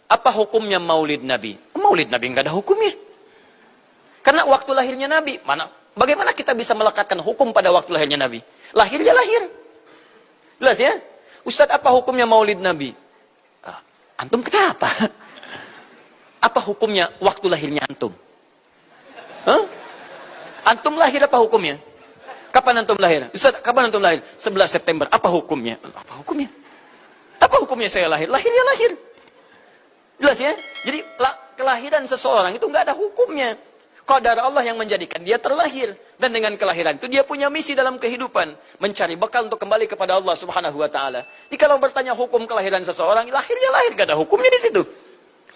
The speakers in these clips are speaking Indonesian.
Apa hukumnya maulid Nabi? Maulid Nabi nggak ada hukumnya. Karena waktu lahirnya Nabi, bagaimana kita bisa melekatkan hukum pada waktu lahirnya Nabi? Lahir ya lahir. Jelas ya? Ustadz, apa hukumnya maulid Nabi? Antum kenapa? Apa hukumnya waktu lahirnya antum? Hah? Antum lahir apa hukumnya? Kapan antum lahir? Ustaz, kapan antum lahir? 11 September. Apa hukumnya? Apa hukumnya? Apa hukumnya saya lahir? Lahir ya lahir. Jelas ya? Jadi kelahiran seseorang itu nggak ada hukumnya. Qadar Allah yang menjadikan dia terlahir. Dan dengan kelahiran itu dia punya misi dalam kehidupan. Mencari bekal untuk kembali kepada Allah subhanahu wa ta'ala. Jadi kalau bertanya hukum kelahiran seseorang, lahir ya lahir. Nggak ada hukumnya di situ.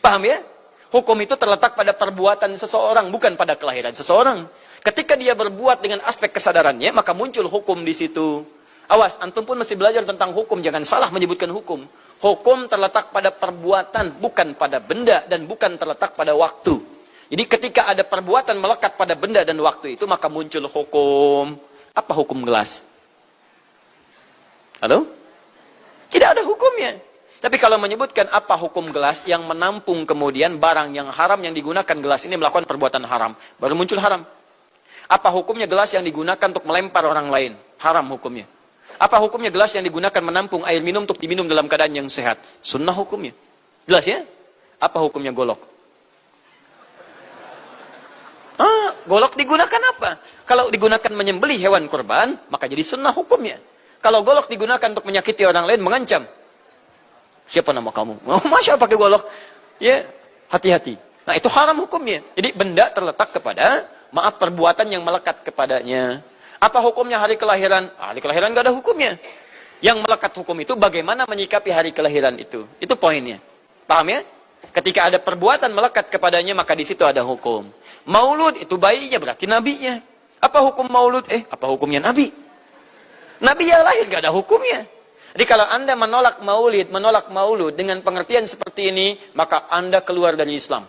Paham ya? Hukum itu terletak pada perbuatan seseorang, bukan pada kelahiran seseorang. Ketika dia berbuat dengan aspek kesadarannya, maka muncul hukum di situ. Awas, antum pun mesti belajar tentang hukum. Jangan salah menyebutkan hukum. Hukum terletak pada perbuatan, bukan pada benda, dan bukan terletak pada waktu. Jadi ketika ada perbuatan melekat pada benda dan waktu itu, maka muncul hukum. Apa hukum gelas? Halo? Tidak ada hukumnya. Tapi kalau menyebutkan apa hukum gelas yang menampung kemudian barang yang haram yang digunakan gelas ini melakukan perbuatan haram, baru muncul haram. Apa hukumnya gelas yang digunakan untuk melempar orang lain? Haram hukumnya. Apa hukumnya gelas yang digunakan menampung air minum untuk diminum dalam keadaan yang sehat? Sunnah hukumnya. Jelas ya? Apa hukumnya golok? Golok digunakan apa? Kalau digunakan menyembelih hewan kurban, maka jadi sunnah hukumnya. Kalau golok digunakan untuk menyakiti orang lain, mengancam. Siapa nama kamu? Oh, Masya Allah pakai golok. Ya, hati-hati. Nah, itu haram hukumnya. Jadi benda terletak kepada, maaf, perbuatan yang melekat kepadanya. Apa hukumnya hari kelahiran? Hari kelahiran nggak ada hukumnya. Yang melekat hukum itu bagaimana menyikapi hari kelahiran itu. Itu poinnya. Paham ya? Ketika ada perbuatan melekat kepadanya, maka di situ ada hukum. Maulud itu bayinya, berarti nabinya. Apa hukum maulud? Apa hukumnya nabi? Nabi yang lahir gak ada hukumnya. Jadi kalau Anda menolak maulid, menolak maulud dengan pengertian seperti ini, maka Anda keluar dari Islam.